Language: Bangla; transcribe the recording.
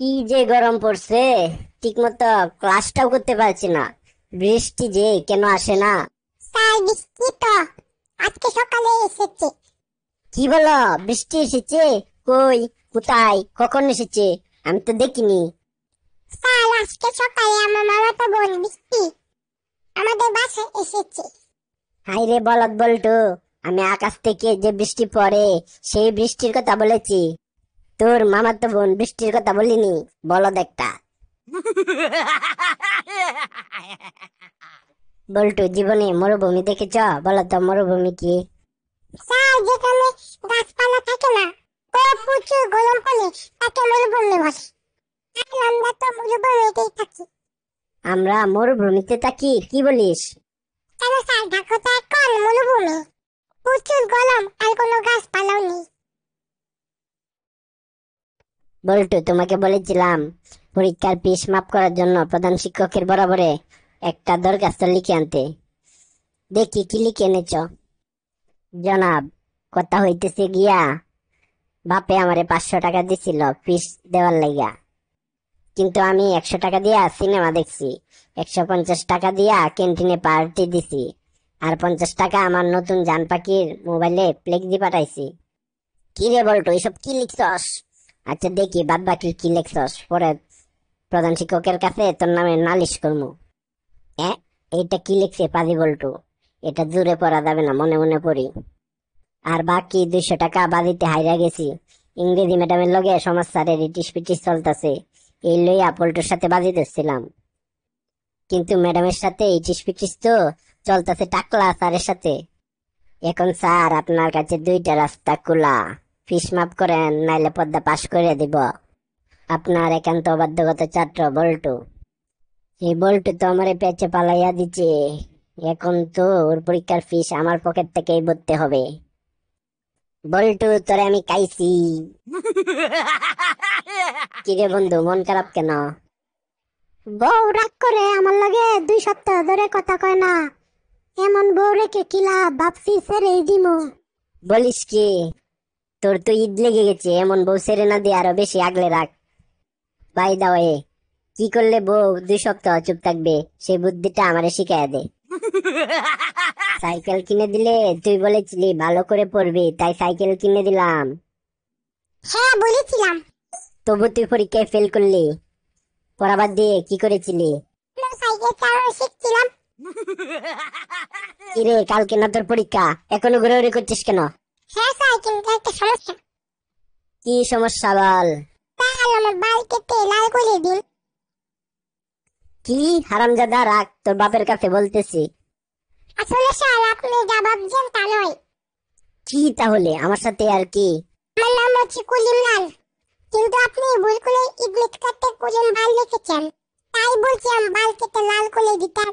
কি যে গরম পড়ছে, ঠিক মতো ক্লাসটাও করতে পারছি না। বৃষ্টি যে কেন আসে না? স্যার বৃষ্টি তো আজকে সকালে এসেছে। কি বলো, বৃষ্টি এসেছে? কই, কোথায়, কখন এসেছে? আমি তো দেখিনি। স্যার আজকে সকালে আমার মামাতো বোন বৃষ্টি আমাদের বাসায় এসেছে। হাই রে বলদ বল্টু, আমি আকাশ থেকে যে বৃষ্টি পড়ে সেই বৃষ্টির কথা বলেছি। তোর মামাতো বোন বৃষ্টির কথা বলিনি, বলদ একটা। বল্টু, জীবনে মরুভূমি দেখেছ? বলো তো মরুভূমি কি? স্যার যেখানে গাছপালা থাকে না ও প্রচুর গরম পড়ে তাকে মরুভূমি বলে। আর আমরা তো মরুভূমিতেই থাকি। আমরা মরুভূমিতে থাকি? কি বলিস? কেন স্যার, ঢাকা তো এখন মরুভূমি, প্রচুর গরম আর কোনো গাছপালাও নেই। বল্টু, তোমাকে বলেছিলাম পরীক্ষার ফিস মাফ করার জন্য প্রধান শিক্ষকের বরাবরে একটা দরখাস্ত লিখে আনতে। দেখি কি লিখে এনেছ। জনাব, কথা হইতেছে গিয়া, বাপে আমারে 500 টাকা দিছিল ফিস দেওয়ার লাইগা, কিন্তু আমি 100 টাকা দিয়া সিনেমা দেখছি, 150 টাকা দিয়া ক্যান্টিনে পার্টি দিছি, আর 50 টাকা আমার নতুন জান পাখির মোবাইলে ফ্লেক্সি পাঠাইছি। কি রে বল্টু, এসব কি লিখছস? আচ্ছা দেখি বাদ বাকি কি লিখছস, পরে প্রধান শিক্ষকের কাছে তোর নামে নালিশ করবো। এইটা কি লিখছে পাজি বল্টু? এটা জোরে পড়া যাবে না, মনে মনে পড়ি। আর বাকি 200 টাকা বাদিতে হাইরা গেছি। ইংরেজি ম্যাডামের লগে সমাজ স্যারের ইটিস পিটিস চলতেছে, এই লইয়া পল্টুর সাথে বাজি ধরছিলাম। কিন্তু ম্যাডামের সাথে ইটিস পিটিস তো চলতেছে টাকলা স্যারের সাথে। এখন স্যার আপনার কাছে দুইটা রাস্তা খোলা, ফিস মাফ করেন নাইলে পদ্মা পাশ করে দিব। আপনার একান্ত বাধ্যগত ছাত্র বল্টু। এই বল্টু তো আমারে পেঁচে পালাইয়া দিচ্ছে। এখন তো ওর পরীক্ষার ফিস আমার পকেট থেকেই ভরতে হবে। বল্টু, তোরে আমি খাইছি। কিরে বন্ধু, মন খারাপ কেন? বউ রাগ করে আমার লগে 2 সপ্তাহ ধরে কথা কয় না। এমন বউ রেখে কি লাভ, ভাবছি ছেড়েই দিমু। বলিস কি? তোর তো ঈদ লেগে গেছে, এমন বউ ছেড়ে না দিয়ে আরো বেশি আগলে রাখ। বাই দা ওয়ে, কি করলে বউ 2 সপ্তাহ চুপ থাকবে সেই বুদ্ধিটা আমারে শিখাইয়া দে। সাইকেল কিনে দিলে, তুই বলেছিলি ভালো করে পড়বি তাই সাইকেল কিনে দিলাম। হ্যাঁ বলেছিলাম। তবু তুই পরীক্ষায় ফেল করলি, পড়াবাদ দিয়ে কি করেছিলি? সাইকেল চালানো শিখছিলাম। কিরে, কালকে না তোর পরীক্ষা, এখনো ঘোরাঘুরি করছিস কেন? হ্যাঁ স্যার, কিন্তু একটা সমস্যা। কি সমস্যা বল। স্যার আমার বাল কেটে লাল করে দিন। কি হারামজাদা, রাখ, তোর বাপের কাছে বলতেছি। আসলে স্যার আপনি যা ভাবছেন তা নয়। কি তাহলে আমার সাথে আর কি? আমার নাম হচ্ছে কলিম লাল, কিন্তু আপনি ভুল করে ইবলিশ কাটতে কলিম বাল লিখেছেন। তাই বলছি আমি বাল কেটে লাল করে দিতাম।